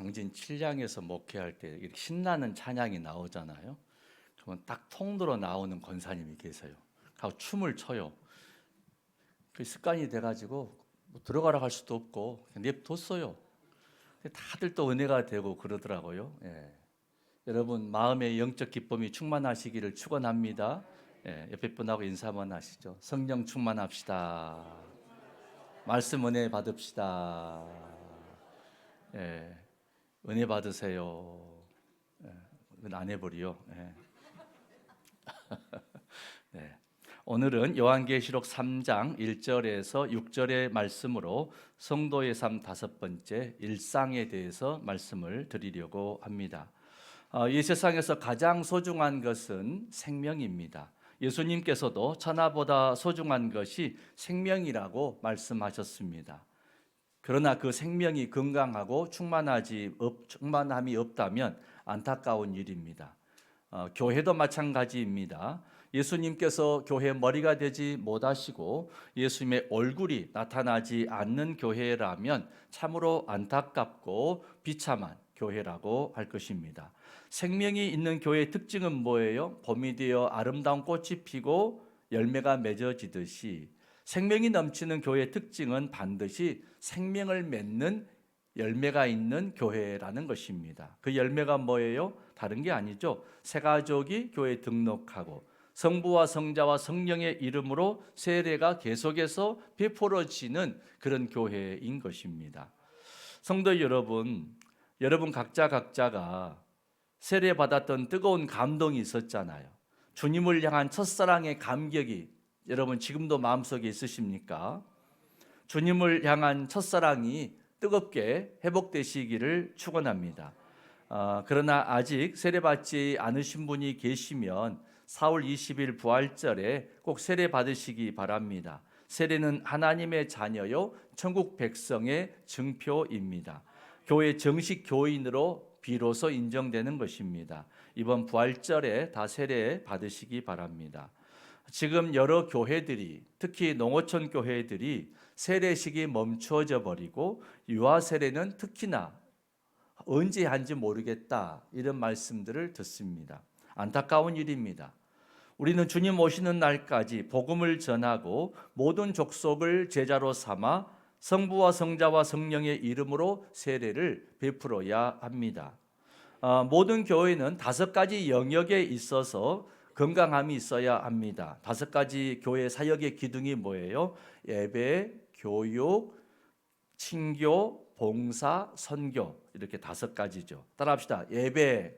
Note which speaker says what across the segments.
Speaker 1: 강진 칠량에서 목회할 때 이렇게 신나는 찬양이 나오잖아요. 그러면 딱 통으로 나오는 권사님이 계세요. 하고 춤을 춰요. 그 습관이 돼가지고 뭐 들어가라 할 수도 없고 그냥 냅뒀어요. 다들 또 은혜가 되고 그러더라고요. 예. 여러분 마음의 영적 기쁨이 충만하시기를 축원합니다. 예, 옆에 분하고 인사 한번 하시죠. 성령 충만합시다. 말씀 은혜 받읍시다. 예, 은혜 받으세요. 예, 그건 안 해버리요. 예. 네. 오늘은 요한계시록 3장 1절에서 6절의 말씀으로 성도의 삶 5번째 일상에 대해서 말씀을 드리려고 합니다. 이 세상에서 가장 소중한 것은 생명입니다. 예수님께서도 천하보다 소중한 것이 생명이라고 말씀하셨습니다. 그러나 그 생명이 건강하고 충만함이 없다면 안타까운 일입니다. 교회도 마찬가지입니다. 예수님께서 교회 머리가 되지 못하시고 예수님의 얼굴이 나타나지 않는 교회라면 참으로 안타깝고 비참한 교회라고 할 것입니다. 생명이 있는 교회의 특징은 뭐예요? 봄이 되어 아름다운 꽃이 피고 열매가 맺어지듯이 생명이 넘치는 교회의 특징은 반드시 생명을 맺는 열매가 있는 교회라는 것입니다. 그 열매가 뭐예요? 다른 게 아니죠. 새 가족이 교회에 등록하고 성부와 성자와 성령의 이름으로 세례가 계속해서 베풀어지는 그런 교회인 것입니다. 성도 여러분, 여러분 각자가 세례 받았던 뜨거운 감동이 있었잖아요. 주님을 향한 첫사랑의 감격이 여러분 지금도 마음속에 있으십니까? 주님을 향한 첫사랑이 뜨겁게 회복되시기를 축원합니다. 그러나 아직 세례받지 않으신 분이 계시면 4월 20일 부활절에 꼭 세례 받으시기 바랍니다. 세례는 하나님의 자녀요 천국 백성의 증표입니다. 교회 정식 교인으로 비로소 인정되는 것입니다. 이번 부활절에 다 세례 받으시기 바랍니다. 지금 여러 교회들이 특히 농어촌 교회들이 세례식이 멈추어져 버리고 유아 세례는 특히나 언제 한지 모르겠다 이런 말씀들을 듣습니다. 안타까운 일입니다. 우리는 주님 오시는 날까지 복음을 전하고 모든 족속을 제자로 삼아 성부와 성자와 성령의 이름으로 세례를 베풀어야 합니다. 모든 교회는 5가지 영역에 있어서 건강함이 있어야 합니다. 5가지 교회 사역의 기둥이 뭐예요? 예배, 교육, 친교, 봉사, 선교 이렇게 5가지죠. 따라합시다. 예배,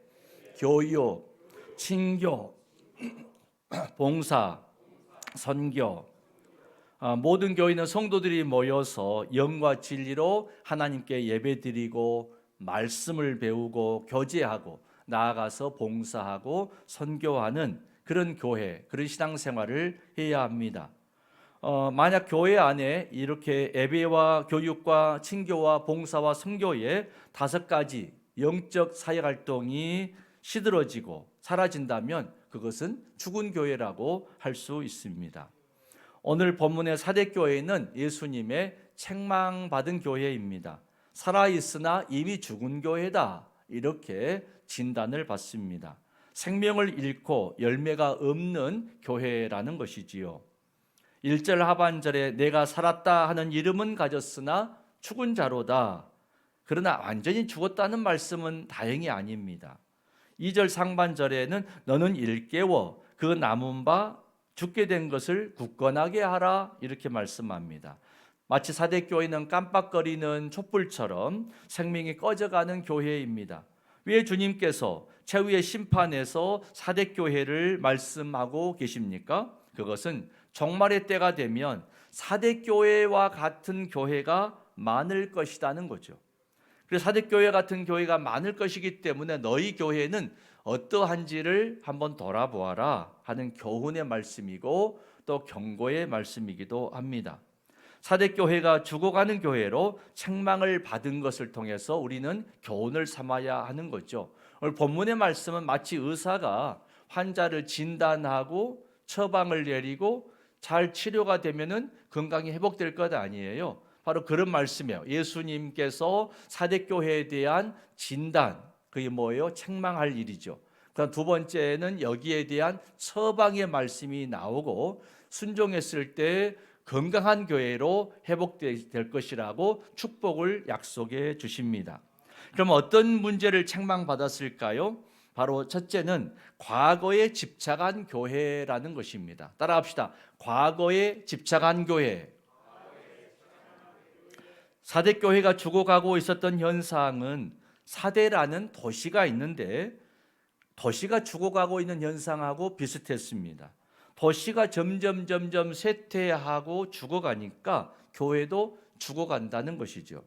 Speaker 1: 교육, 친교, 봉사, 선교. 모든 교회는 성도들이 모여서 영과 진리로 하나님께 예배드리고 말씀을 배우고 교제하고 나아가서 봉사하고 선교하는 그런 교회, 그런 신앙생활을 해야 합니다. 만약 교회 안에 이렇게 예배와 교육과 친교와 봉사와 선교의 5가지 영적 사역활동이 시들어지고 사라진다면 그것은 죽은 교회라고 할 수 있습니다. 오늘 본문의 사대교회는 예수님의 책망받은 교회입니다. 살아있으나 이미 죽은 교회다 이렇게 진단을 받습니다. 생명을 잃고 열매가 없는 교회라는 것이지요. 1절 하반절에 내가 살았다 하는 이름은 가졌으나 죽은 자로다. 그러나 완전히 죽었다는 말씀은 다행히 아닙니다. 2절 상반절에는 너는 일깨워 그 남은 바 죽게 된 것을 굳건하게 하라 이렇게 말씀합니다. 마치 사대교회는 깜빡거리는 촛불처럼 생명이 꺼져가는 교회입니다. 왜 주님께서 최후의 심판에서 사대교회를 말씀하고 계십니까? 그것은 종말의 때가 되면 사대교회와 같은 교회가 많을 것이라는 거죠. 그래서 사대교회 같은 교회가 많을 것이기 때문에 너희 교회는 어떠한지를 한번 돌아보아라 하는 교훈의 말씀이고 또 경고의 말씀이기도 합니다. 사대교회가 죽어가는 교회로 책망을 받은 것을 통해서 우리는 교훈을 삼아야 하는 거죠. 오늘 본문의 말씀은 마치 의사가 환자를 진단하고 처방을 내리고 잘 치료가 되면은 건강이 회복될 것 아니에요. 바로 그런 말씀이에요. 예수님께서 사대교회에 대한 진단, 그게 뭐예요? 책망할 일이죠. 그다음 두 번째는 여기에 대한 처방의 말씀이 나오고 순종했을 때 건강한 교회로 회복될 것이라고 축복을 약속해 주십니다. 그럼 어떤 문제를 책망받았을까요? 바로 첫째는 과거에 집착한 교회라는 것입니다. 따라합시다. 과거에 집착한 교회. 사대교회가 죽어가고 있었던 현상은 사대라는 도시가 있는데 도시가 죽어가고 있는 현상하고 비슷했습니다. 도시가 점점 쇠퇴하고 죽어가니까 교회도 죽어간다는 것이죠.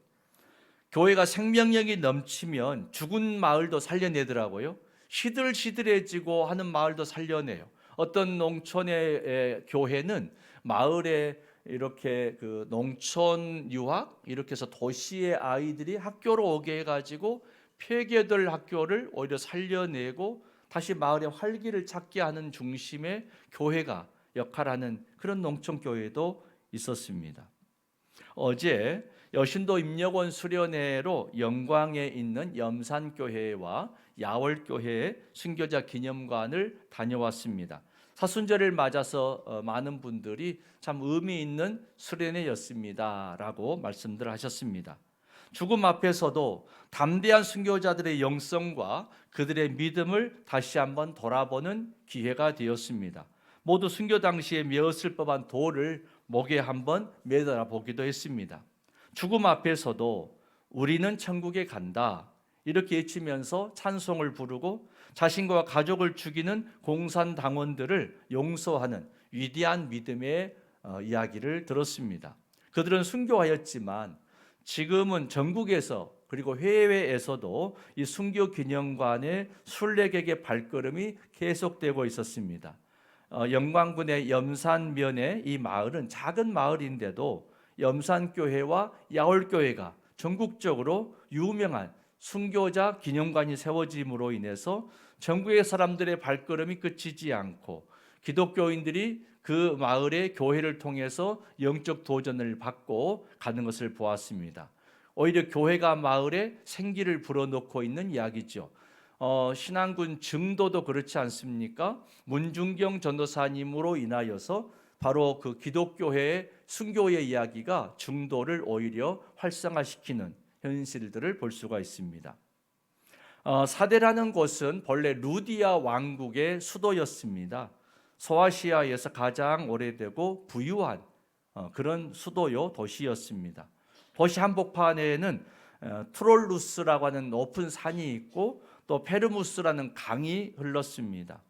Speaker 1: 교회가 생명력이 넘치면 죽은 마을도 살려내더라고요. 시들시들해지고 하는 마을도 살려내요. 어떤 농촌의 교회는 마을에 이렇게 그 농촌 유학 이렇게 해서 도시의 아이들이 학교로 오게 해가지고 폐교될 학교를 오히려 살려내고 다시 마을의 활기를 찾게 하는 중심의 교회가 역할하는 그런 농촌 교회도 있었습니다. 어제 여신도 임력원 수련회로 영광에 있는 염산교회와 야월교회의 순교자 기념관을 다녀왔습니다. 사순절을 맞아서 많은 분들이 참 의미 있는 수련회였습니다 라고 말씀들 하셨습니다. 죽음 앞에서도 담대한 순교자들의 영성과 그들의 믿음을 다시 한번 돌아보는 기회가 되었습니다. 모두 순교 당시에 메었을 법한 돌을 목에 한번 매달아 보기도 했습니다. 죽음 앞에서도 우리는 천국에 간다 이렇게 외치면서 찬송을 부르고 자신과 가족을 죽이는 공산당원들을 용서하는 위대한 믿음의 이야기를 들었습니다. 그들은 순교하였지만 지금은 전국에서 그리고 해외에서도 이 순교 기념관의 순례객의 발걸음이 계속되고 있었습니다. 영광군의 염산면의 이 마을은 작은 마을인데도 염산교회와 야월교회가 전국적으로 유명한 순교자 기념관이 세워짐으로 인해서 전국의 사람들의 발걸음이 그치지 않고 기독교인들이 그 마을의 교회를 통해서 영적 도전을 받고 가는 것을 보았습니다. 오히려 교회가 마을에 생기를 불어넣고 있는 이야기죠. 신안군 증도도 그렇지 않습니까? 문중경 전도사님으로 인하여서 바로 그 기독교회의 순교의 이야기가 증도를 오히려 활성화시키는 현실들을 볼 수가 있습니다. 사대라는 곳은 본래 루디아 왕국의 수도였습니다. 소아시아에서 가장 오래되고 부유한 그런 수도요 도시였습니다. 도시 한복판에는 트롤루스라고 하는 높은 산이 있고 또 페르무스라는 강이 흘렀습니다.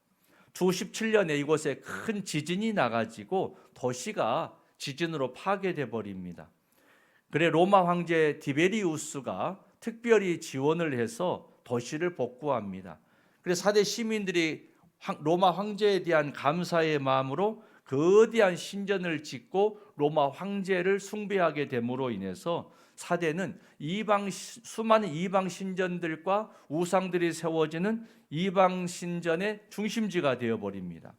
Speaker 1: 97년에 이곳에 큰 지진이 나가지고 도시가 지진으로 파괴돼 버립니다. 그래 로마 황제 디베리우스가 특별히 지원을 해서 도시를 복구합니다. 그래서 사대 시민들이 로마 황제에 대한 감사의 마음으로 거대한 신전을 짓고 로마 황제를 숭배하게 됨으로 인해서 사대는 수많은 이방 신전들과 우상들이 세워지는 이방 신전의 중심지가 되어버립니다.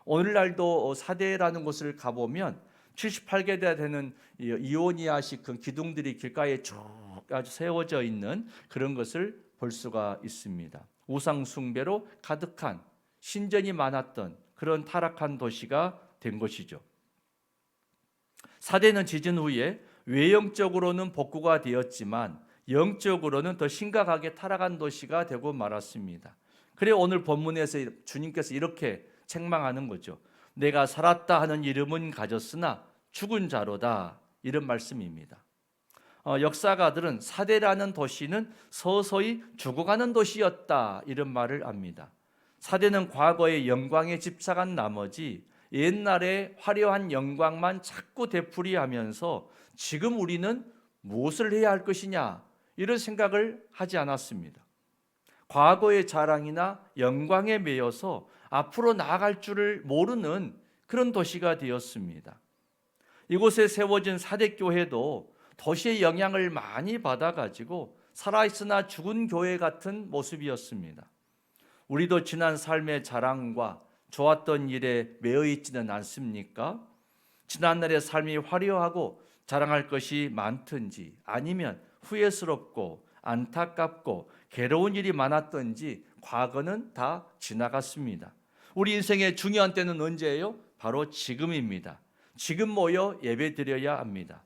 Speaker 1: 오늘날도 사대라는 곳을 가보면 78개 되는 이오니아식 그 기둥들이 길가에 쭉 아주 세워져 있는 그런 것을 볼 수가 있습니다. 우상 숭배로 가득한 신전이 많았던 그런 타락한 도시가 된 것이죠. 사대는 지진 후에 외형적으로는 복구가 되었지만 영적으로는 더 심각하게 타락한 도시가 되고 말았습니다. 그래 오늘 본문에서 주님께서 이렇게 책망하는 거죠. 내가 살았다 하는 이름은 가졌으나 죽은 자로다 이런 말씀입니다. 역사가들은 사대라는 도시는 서서히 죽어가는 도시였다 이런 말을 합니다. 사대는 과거의 영광에 집착한 나머지 옛날에 화려한 영광만 자꾸 되풀이하면서 지금 우리는 무엇을 해야 할 것이냐 이런 생각을 하지 않았습니다. 과거의 자랑이나 영광에 매여서 앞으로 나아갈 줄을 모르는 그런 도시가 되었습니다. 이곳에 세워진 사대교회도 도시의 영향을 많이 받아가지고 살아있으나 죽은 교회 같은 모습이었습니다. 우리도 지난 삶의 자랑과 좋았던 일에 매여 있지는 않습니까? 지난날의 삶이 화려하고 자랑할 것이 많든지 아니면 후회스럽고 안타깝고 괴로운 일이 많았든지 과거는 다 지나갔습니다. 우리 인생의 중요한 때는 언제예요? 바로 지금입니다. 지금 모여 예배드려야 합니다.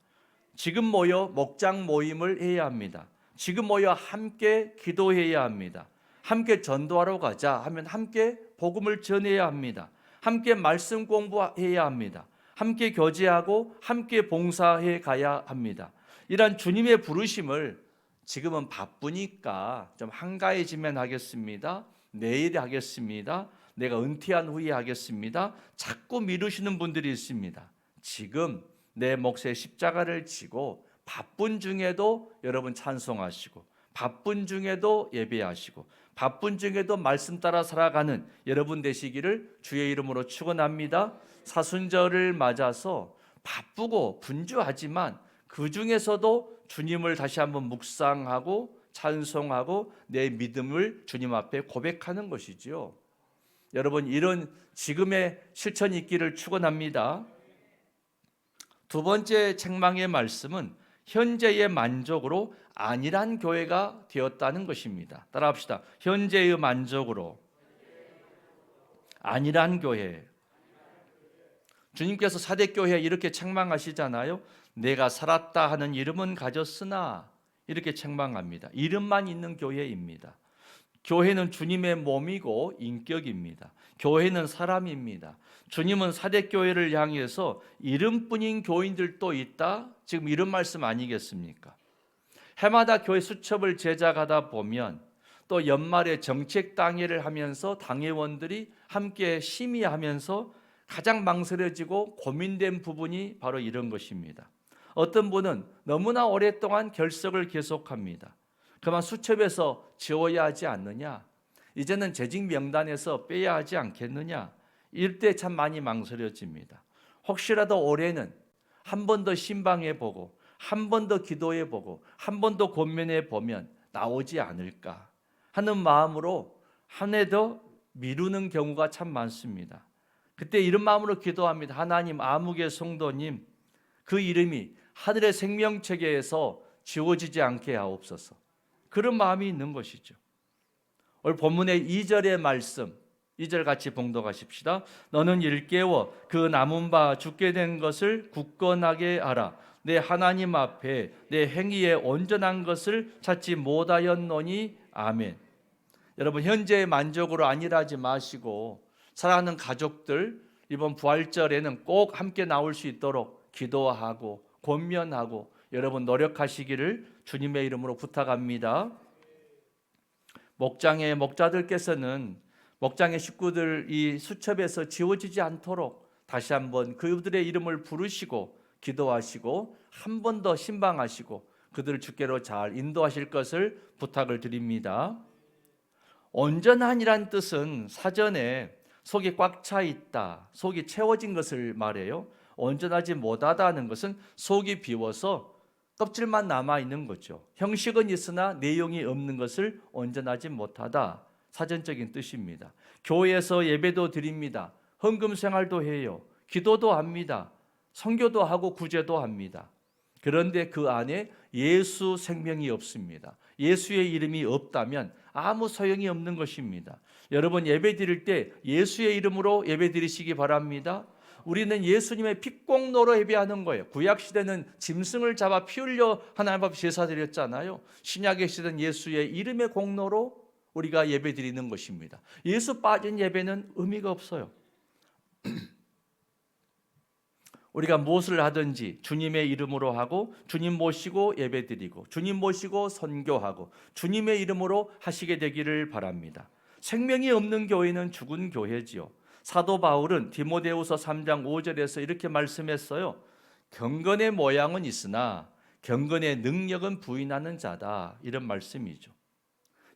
Speaker 1: 지금 모여 목장 모임을 해야 합니다. 지금 모여 함께 기도해야 합니다. 함께 전도하러 가자 하면 함께 복음을 전해야 합니다. 함께 말씀 공부해야 합니다. 함께 교제하고 함께 봉사해 가야 합니다. 이런 주님의 부르심을 지금은 바쁘니까 좀 한가해지면 하겠습니다. 내일 하겠습니다. 내가 은퇴한 후에 하겠습니다. 자꾸 미루시는 분들이 있습니다. 지금 내 몫의 십자가를 지고 바쁜 중에도 여러분 찬송하시고 바쁜 중에도 예배하시고 바쁜 중에도 말씀 따라 살아가는 여러분 되시기를 주의 이름으로 축원합니다. 사순절을 맞아서 바쁘고 분주하지만 그 중에서도 주님을 다시 한번 묵상하고 찬송하고 내 믿음을 주님 앞에 고백하는 것이지요. 여러분 이런 지금의 실천이 있기를 축원합니다. 두 번째 책망의 말씀은 현재의 만족으로 안일한 교회가 되었다는 것입니다. 따라합시다. 현재의 만족으로 안일한 교회. 주님께서 사대교회에 이렇게 책망하시잖아요. 내가 살았다 하는 이름은 가졌으나 이렇게 책망합니다. 이름만 있는 교회입니다. 교회는 주님의 몸이고 인격입니다. 교회는 사람입니다. 주님은 사대교회를 향해서 이름뿐인 교인들도 있다. 지금 이런 말씀 아니겠습니까? 해마다 교회 수첩을 제작하다 보면 또 연말에 정책 당회를 하면서 당회원들이 함께 심의하면서 가장 망설여지고 고민된 부분이 바로 이런 것입니다. 어떤 분은 너무나 오랫동안 결석을 계속합니다. 그만 수첩에서 지워야 하지 않느냐? 이제는 재직 명단에서 빼야 하지 않겠느냐? 이럴 때 참 많이 망설여집니다. 혹시라도 올해는 한 번 더 신방해 보고 한 번 더 기도해 보고 한 번 더 권면해 보면 나오지 않을까 하는 마음으로 한 해 더 미루는 경우가 참 많습니다. 그때 이런 마음으로 기도합니다. 하나님, 아무개 성도님 그 이름이 하늘의 생명책에서 지워지지 않게 하옵소서. 그런 마음이 있는 것이죠. 오늘 본문의 2절의 말씀 2절 같이 봉독하십시다. 너는 일깨워 그 남은 바 죽게 된 것을 굳건하게 알아. 내 하나님 앞에 내 행위에 온전한 것을 찾지 못하였노니 아멘. 여러분 현재의 만족으로 안일하지 마시고 사랑하는 가족들 이번 부활절에는 꼭 함께 나올 수 있도록 기도하고 권면하고 여러분 노력하시기를 주님의 이름으로 부탁합니다. 목장의 목자들께서는 목장의 식구들 이 수첩에서 지워지지 않도록 다시 한번 그들의 이름을 부르시고 기도하시고 한 번 더 신방하시고 그들을 주께로 잘 인도하실 것을 부탁을 드립니다. 온전한이란 뜻은 사전에 속이 꽉 차 있다, 속이 채워진 것을 말해요. 온전하지 못하다는 것은 속이 비워서 껍질만 남아있는 거죠. 형식은 있으나 내용이 없는 것을 온전하지 못하다, 사전적인 뜻입니다. 교회에서 예배도 드립니다. 헌금 생활도 해요. 기도도 합니다. 선교도 하고 구제도 합니다. 그런데 그 안에 예수 생명이 없습니다. 예수의 이름이 없다면 아무 소용이 없는 것입니다. 여러분 예배 드릴 때 예수의 이름으로 예배 드리시기 바랍니다. 우리는 예수님의 핏공로로 예배하는 거예요. 구약시대는 짐승을 잡아 피 흘려 하나님 앞에 제사 드렸잖아요. 신약의 시대는 예수의 이름의 공로로 우리가 예배 드리는 것입니다. 예수 빠진 예배는 의미가 없어요. 우리가 무엇을 하든지 주님의 이름으로 하고 주님 모시고 예배드리고 주님 모시고 선교하고 주님의 이름으로 하시게 되기를 바랍니다. 생명이 없는 교회는 죽은 교회지요. 사도 바울은 디모데후서 3장 5절에서 이렇게 말씀했어요. 경건의 모양은 있으나 경건의 능력은 부인하는 자다. 이런 말씀이죠.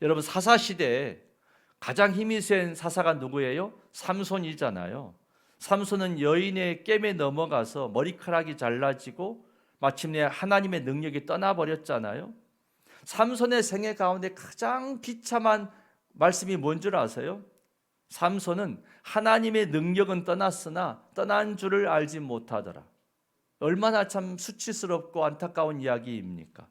Speaker 1: 여러분 사사시대에 가장 힘이 센 사사가 누구예요? 삼손이잖아요. 삼손은 여인의 깸에 넘어가서 머리카락이 잘라지고 마침내 하나님의 능력이 떠나버렸잖아요. 삼손의 생애 가운데 가장 비참한 말씀이 뭔 줄 아세요? 삼손은 하나님의 능력은 떠났으나 떠난 줄을 알지 못하더라. 얼마나 참 수치스럽고 안타까운 이야기입니까?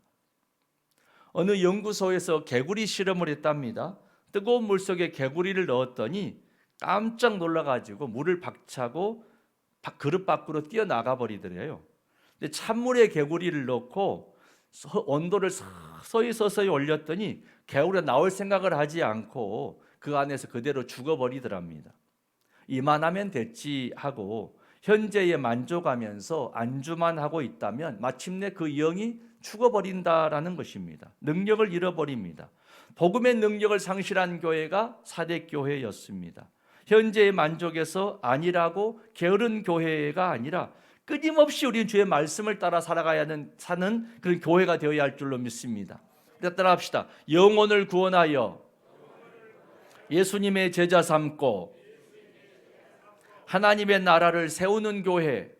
Speaker 1: 어느 연구소에서 개구리 실험을 했답니다. 뜨거운 물 속에 개구리를 넣었더니 깜짝 놀라가지고 물을 박차고 그릇 밖으로 뛰어나가 버리더래요. 근데 찬물에 개구리를 넣고 온도를 서서히 올렸더니 개구리가 나올 생각을 하지 않고 그 안에서 그대로 죽어버리더랍니다. 이만하면 됐지 하고 현재에 만족하면서 안주만 하고 있다면 마침내 그 영이 죽어버린다라는 것입니다. 능력을 잃어버립니다. 복음의 능력을 상실한 교회가 사대교회였습니다. 현재의 만족에서 아니라고 게으른 교회가 아니라 끊임없이 우리는 주의 말씀을 따라 살아가야 사는 그런 교회가 되어야 할 줄로 믿습니다. 따라 합시다. 영혼을 구원하여 예수님의 제자 삼고 하나님의 나라를 세우는 교회.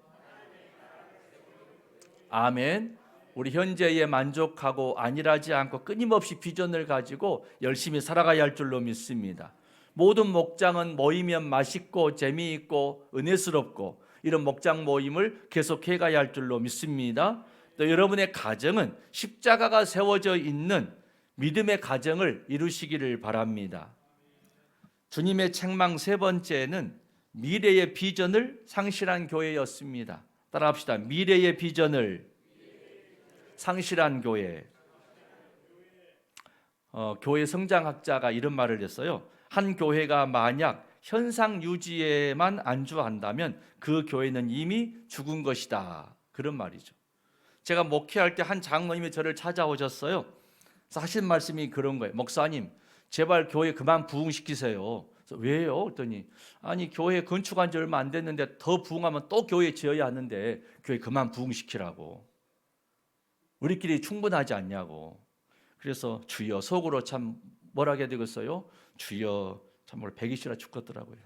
Speaker 1: 아멘. 우리 현재에 만족하고 안일하지 않고 끊임없이 비전을 가지고 열심히 살아가야 할 줄로 믿습니다. 모든 목장은 모이면 맛있고 재미있고 은혜스럽고 이런 목장 모임을 계속해 가야 할 줄로 믿습니다. 또 여러분의 가정은 십자가가 세워져 있는 믿음의 가정을 이루시기를 바랍니다. 주님의 책망 세 번째는 미래의 비전을 상실한 교회였습니다. 따라합시다. 미래의 비전을 상실한 교회. 교회 성장학자가 이런 말을 했어요. 한 교회가 만약 현상 유지에만 안주한다면 그 교회는 이미 죽은 것이다. 그런 말이죠. 제가 목회할 때 한 장로님이 저를 찾아오셨어요. 그래서 하신 말씀이 그런 거예요. 목사님, 제발 교회 그만 부흥시키세요. 그래서 왜요? 그랬더니 아니 교회 건축한 지 얼마 안 됐는데 더 부흥하면 또 교회 지어야 하는데 교회 그만 부흥시키라고. 우리끼리 충분하지 않냐고. 그래서 주여 속으로 참 뭐라 해야 되겠어요? 주여 참말 배기 싫어 죽겠더라고요.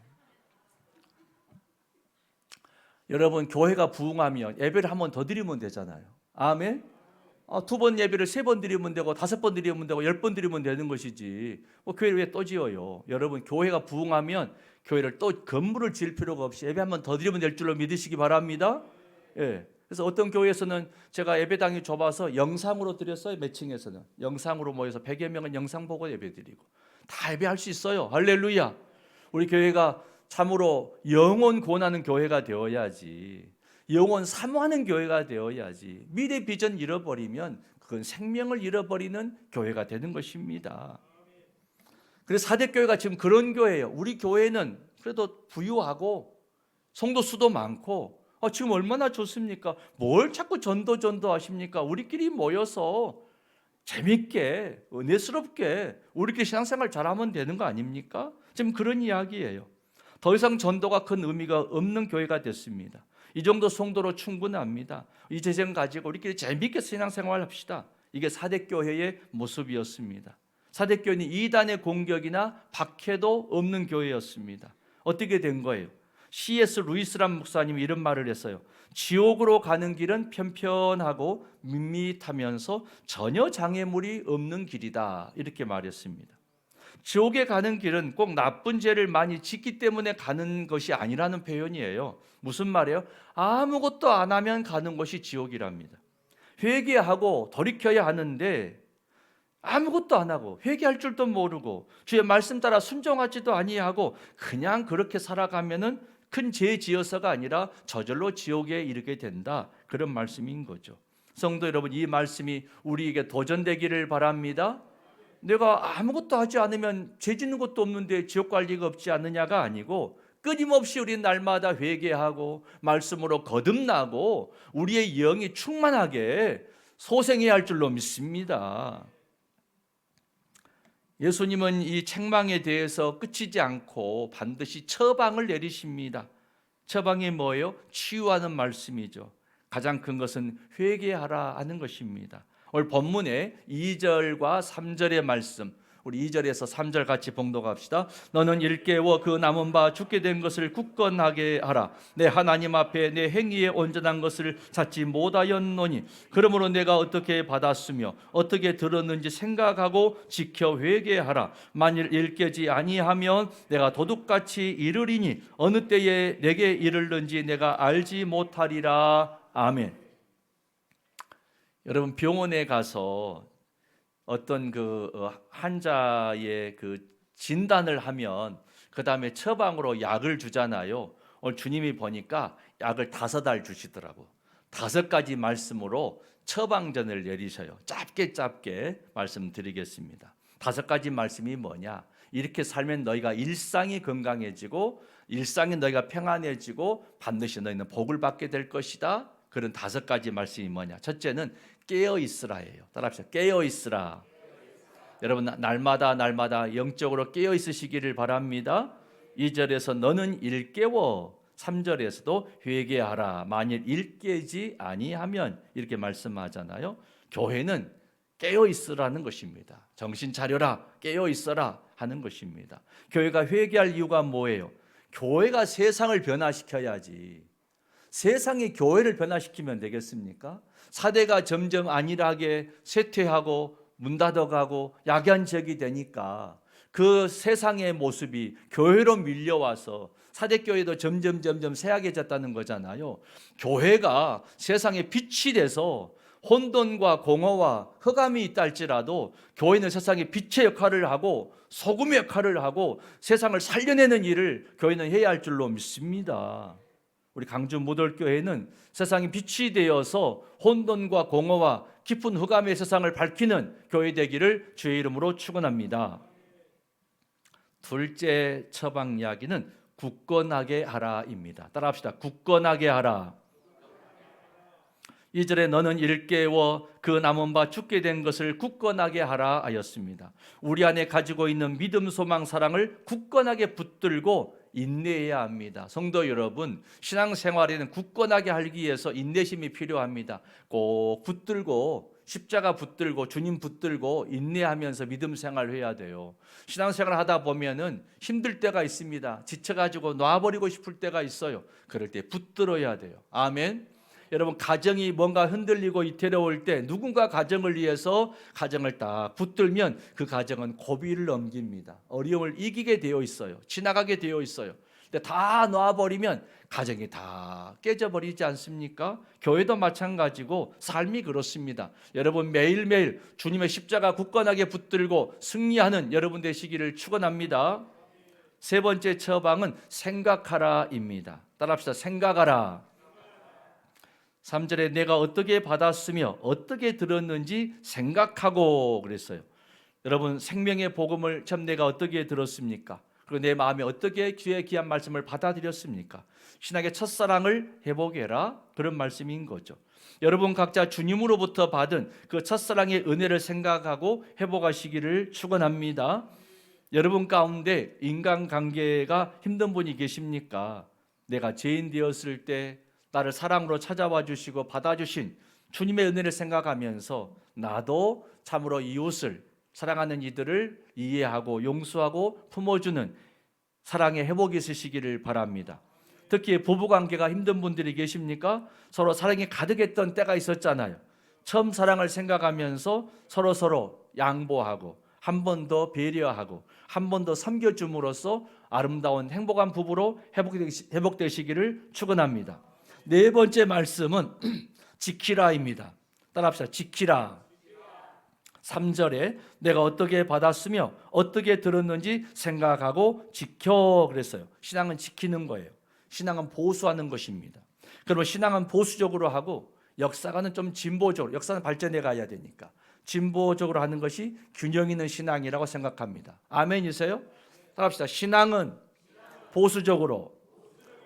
Speaker 1: 여러분 교회가 부흥하면 예배를 한 번 더 드리면 되잖아요. 아멘. 2번 예배를 3번 드리면 되고 5번 드리면 되고 10번 드리면 되는 것이지 뭐 교회를 왜 또 지어요? 여러분 교회가 부흥하면 교회를 또 건물을 지을 필요가 없이 예배 한 번 더 드리면 될 줄로 믿으시기 바랍니다. 예. 그래서 어떤 교회에서는 제가 예배당이 좁아서 영상으로 드렸어요. 몇 층에서는 영상으로 모여서 100여 명은 영상 보고 예배 드리고 다 예배할 수 있어요. 할렐루야. 우리 교회가 참으로 영혼 구원하는 교회가 되어야지, 영혼 사모하는 교회가 되어야지. 미래 비전 잃어버리면 그건 생명을 잃어버리는 교회가 되는 것입니다. 그래서 사대교회가 지금 그런 교회예요. 우리 교회는 그래도 부유하고 성도 수도 많고 지금 얼마나 좋습니까? 뭘 자꾸 전도 하십니까? 우리끼리 모여서 재밌게 은혜스럽게 우리끼리 신앙생활 잘하면 되는 거 아닙니까? 지금 그런 이야기예요. 더 이상 전도가 큰 의미가 없는 교회가 됐습니다. 이 정도 성도로 충분합니다. 이 재정 가지고 우리끼리 재밌게 신앙생활 합시다. 이게 사대교회의 모습이었습니다. 사대교회는 이단의 공격이나 박해도 없는 교회였습니다. 어떻게 된 거예요? C.S. 루이스란 목사님이 이런 말을 했어요. 지옥으로 가는 길은 편편하고 밋밋하면서 전혀 장애물이 없는 길이다. 이렇게 말했습니다. 지옥에 가는 길은 꼭 나쁜 죄를 많이 짓기 때문에 가는 것이 아니라는 표현이에요. 무슨 말이에요? 아무것도 안 하면 가는 것이 지옥이랍니다. 회개하고 돌이켜야 하는데 아무것도 안 하고 회개할 줄도 모르고 주의 말씀 따라 순종하지도 아니하고 그냥 그렇게 살아가면은 큰 죄 지어서가 아니라 저절로 지옥에 이르게 된다. 그런 말씀인 거죠. 성도 여러분, 이 말씀이 우리에게 도전되기를 바랍니다. 내가 아무것도 하지 않으면 죄 짓는 것도 없는데 지옥 갈 리가 없지 않느냐가 아니고 끊임없이 우리 날마다 회개하고 말씀으로 거듭나고 우리의 영이 충만하게 소생해야 할 줄로 믿습니다. 예수님은 이 책망에 대해서 끝이지 않고 반드시 처방을 내리십니다. 처방이 뭐예요? 치유하는 말씀이죠. 가장 큰 것은 회개하라 하는 것입니다. 오늘 본문의 2절과 3절의 말씀, 우리 2절에서 3절 같이 봉독합시다. 너는 일깨워 그 남은 바 죽게 된 것을 굳건하게 하라. 내 하나님 앞에 내 행위에 온전한 것을 찾지 못하였노니 그러므로 내가 어떻게 받았으며 어떻게 들었는지 생각하고 지켜 회개하라. 만일 일깨지 아니하면 내가 도둑같이 이르리니 어느 때에 내게 이르는지 내가 알지 못하리라. 아멘. 여러분 병원에 가서 어떤 그 환자의 그 진단을 하면 그 다음에 처방으로 약을 주잖아요. 오늘 주님이 보니까 약을 5알 주시더라고. 5가지 말씀으로 처방전을 내리셔요. 짧게 말씀드리겠습니다. 5가지 말씀이 뭐냐? 이렇게 살면 너희가 일상이 건강해지고 일상이 너희가 평안해지고 반드시 너희는 복을 받게 될 것이다. 그런 5가지 말씀이 뭐냐? 첫째는 깨어 있으라예요. 따라합시다. 깨어 있으라. 여러분 날마다 영적으로 깨어 있으시기를 바랍니다. 2절에서 너는 일깨워, 3절에서도 회개하라. 만일 일깨지 아니하면 이렇게 말씀하잖아요. 교회는 깨어 있으라는 것입니다. 정신 차려라, 깨어 있어라 하는 것입니다. 교회가 회개할 이유가 뭐예요? 교회가 세상을 변화시켜야지. 세상이 교회를 변화시키면 되겠습니까? 사대가 점점 안일하게 쇠퇴하고 문 닫아가고 야견적이 되니까 그 세상의 모습이 교회로 밀려와서 사대교회도 점점 쇠약해졌다는 거잖아요. 교회가 세상의 빛이 돼서 혼돈과 공허와 흑암이 있다 할지라도 교회는 세상의 빛의 역할을 하고 소금의 역할을 하고 세상을 살려내는 일을 교회는 해야 할 줄로 믿습니다. 우리 강주 모돌교회는 세상이 빛이 되어서 혼돈과 공허와 깊은 흑암의 세상을 밝히는 교회 되기를 주의 이름으로 축원합니다. 둘째 처방 이야기는 굳건하게 하라입니다. 따라합시다. 굳건하게 하라. 2절에 너는 일깨워 그 남은 바 죽게 된 것을 굳건하게 하라 하였습니다. 우리 안에 가지고 있는 믿음, 소망, 사랑을 굳건하게 붙들고 인내해야 합니다. 성도 여러분, 신앙생활에는 굳건하게 하기 위해서 인내심이 필요합니다. 꼭 붙들고 십자가 붙들고 주님 붙들고 인내하면서 믿음 생활을 해야 돼요. 신앙생활 하다 보면은 힘들 때가 있습니다. 지쳐가지고 놔버리고 싶을 때가 있어요. 그럴 때 붙들어야 돼요. 아멘. 여러분 가정이 뭔가 흔들리고 이태로울 때 누군가 가정을 위해서 가정을 딱 붙들면 그 가정은 고비를 넘깁니다. 어려움을 이기게 되어 있어요. 지나가게 되어 있어요. 근데 다 놔버리면 가정이 다 깨져버리지 않습니까? 교회도 마찬가지고 삶이 그렇습니다. 여러분 매일매일 주님의 십자가 굳건하게 붙들고 승리하는 여러분 되시기를 축원합니다. 세 번째 처방은 생각하라입니다. 따라합시다. 생각하라. 3절에 내가 어떻게 받았으며 어떻게 들었는지 생각하고 그랬어요. 여러분 생명의 복음을 참 내가 어떻게 들었습니까? 그리고 내 마음에 어떻게 주의 귀한 말씀을 받아들였습니까? 신학의 첫사랑을 회복해라, 그런 말씀인 거죠. 여러분 각자 주님으로부터 받은 그 첫사랑의 은혜를 생각하고 회복하시기를 축원합니다. 여러분 가운데 인간관계가 힘든 분이 계십니까? 내가 죄인 되었을 때 나를 사랑으로 찾아와 주시고 받아주신 주님의 은혜를 생각하면서 나도 참으로 이웃을 사랑하는 이들을 이해하고 용서하고 품어주는 사랑의 회복이 있으시기를 바랍니다. 특히 부부관계가 힘든 분들이 계십니까? 서로 사랑이 가득했던 때가 있었잖아요. 처음 사랑을 생각하면서 서로 양보하고 한 번 더 배려하고 한 번 더 섬겨줌으로써 아름다운 행복한 부부로 회복되시기를 축원합니다. 네 번째 말씀은 지키라입니다. 따라합시다. 지키라. 3절에 내가 어떻게 받았으며 어떻게 들었는지 생각하고 지켜 그랬어요. 신앙은 지키는 거예요. 신앙은 보수하는 것입니다. 그러면 신앙은 보수적으로 하고 역사가는 좀 진보적으로, 역사는 발전해 가야 되니까 진보적으로 하는 것이 균형 있는 신앙이라고 생각합니다. 아멘이세요? 따라합시다. 신앙은 보수적으로,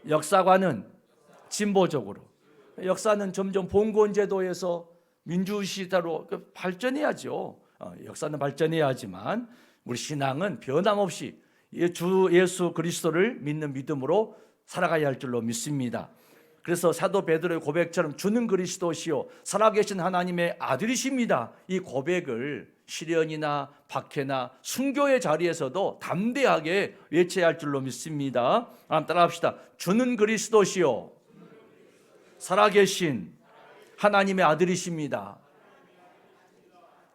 Speaker 1: 역사관은 진보적으로. 역사는 점점 봉건제도에서 민주시대로 발전해야죠. 역사는 발전해야 하지만 우리 신앙은 변함없이 주 예수 그리스도를 믿는 믿음으로 살아가야 할 줄로 믿습니다. 그래서 사도 베드로의 고백처럼 주는 그리스도시요 살아계신 하나님의 아들이십니다. 이 고백을 시련이나 박해나 순교의 자리에서도 담대하게 외쳐야 할 줄로 믿습니다. 따라합시다. 주는 그리스도시요 살아계신 하나님의 아들이십니다.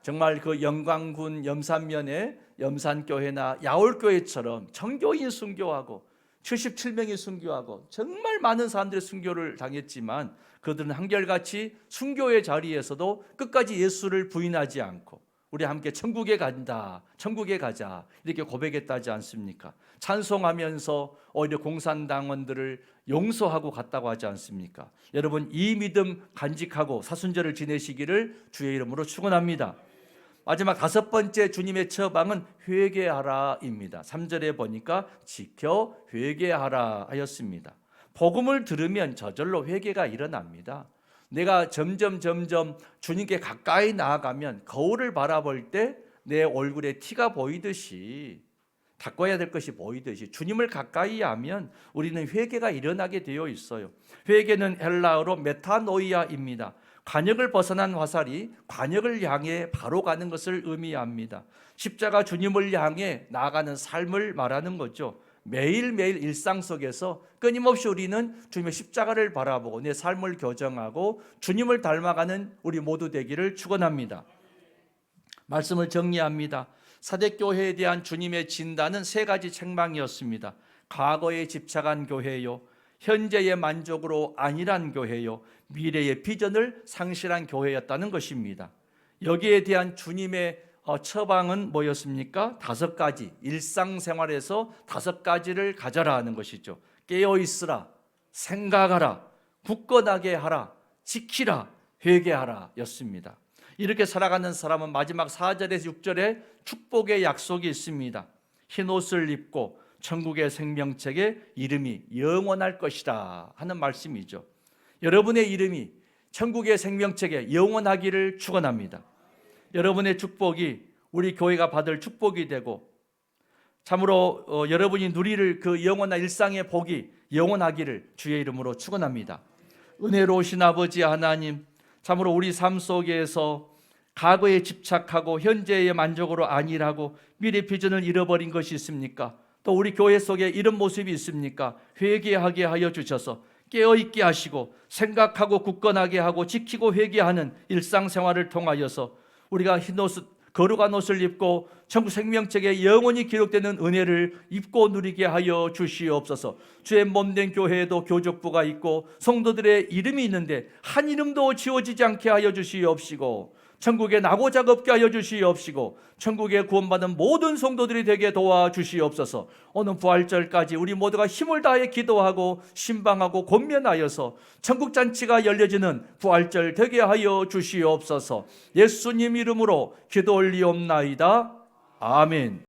Speaker 1: 정말 그 영광군 염산면의 염산교회나 야올교회처럼 정교인 순교하고 77명이 순교하고 정말 많은 사람들이 순교를 당했지만 그들은 한결같이 순교의 자리에서도 끝까지 예수를 부인하지 않고 우리 함께 천국에 간다, 천국에 가자 이렇게 고백했다지 않습니까? 찬송하면서 오히려 공산당원들을 용서하고 갔다고 하지 않습니까? 여러분, 이 믿음 간직하고 사순절을 지내시기를 주의 이름으로 축원합니다. 마지막 5번째 주님의 처방은 회개하라입니다. 3절에 보니까 지켜 회개하라 하였습니다. 복음을 들으면 저절로 회개가 일어납니다. 내가 점점 주님께 가까이 나아가면 거울을 바라볼 때 내 얼굴에 티가 보이듯이, 닦아야 될 것이 보이듯이 주님을 가까이 하면 우리는 회개가 일어나게 되어 있어요. 회개는 헬라어로 메타노이아입니다. 관역을 벗어난 화살이 관역을 향해 바로 가는 것을 의미합니다. 십자가 주님을 향해 나아가는 삶을 말하는 거죠. 매일매일 일상 속에서 끊임없이 우리는 주님의 십자가를 바라보고 내 삶을 교정하고 주님을 닮아가는 우리 모두 되기를 축원합니다. 말씀을 정리합니다. 사대교회에 대한 주님의 진단은 3가지 책망이었습니다. 과거에 집착한 교회요, 현재의 만족으로 안일한 교회요, 미래의 비전을 상실한 교회였다는 것입니다. 여기에 대한 주님의 처방은 뭐였습니까? 5가지, 일상생활에서 5가지를 가져라 하는 것이죠. 깨어있으라, 생각하라, 굳건하게 하라, 지키라, 회개하라 였습니다. 이렇게 살아가는 사람은 마지막 4절에서 6절에 축복의 약속이 있습니다. 흰옷을 입고 천국의 생명책에 이름이 영원할 것이다 하는 말씀이죠. 여러분의 이름이 천국의 생명책에 영원하기를 축원합니다. 여러분의 축복이 우리 교회가 받을 축복이 되고 참으로 여러분이 누릴 그 영원한 일상의 복이 영원하기를 주의 이름으로 축원합니다. 은혜로우신 아버지 하나님, 참으로 우리 삶 속에서 과거에 집착하고 현재의 만족으로 안일하고 미래 비전을 잃어버린 것이 있습니까? 또 우리 교회 속에 이런 모습이 있습니까? 회개하게 하여 주셔서 깨어있게 하시고 생각하고 굳건하게 하고 지키고 회개하는 일상생활을 통하여서 우리가 흰옷, 거룩한 옷을 입고 천국 생명책에 영원히 기록되는 은혜를 입고 누리게 하여 주시옵소서. 주의 몸된 교회에도 교족부가 있고 성도들의 이름이 있는데 한 이름도 지워지지 않게 하여 주시옵시고 천국에 나고자 없게 하여 주시옵시고 천국에 구원받은 모든 성도들이 되게 도와주시옵소서. 오늘 부활절까지 우리 모두가 힘을 다해 기도하고 신방하고 권면하여서 천국잔치가 열려지는 부활절 되게 하여 주시옵소서. 예수님 이름으로 기도 올리옵나이다. 아멘.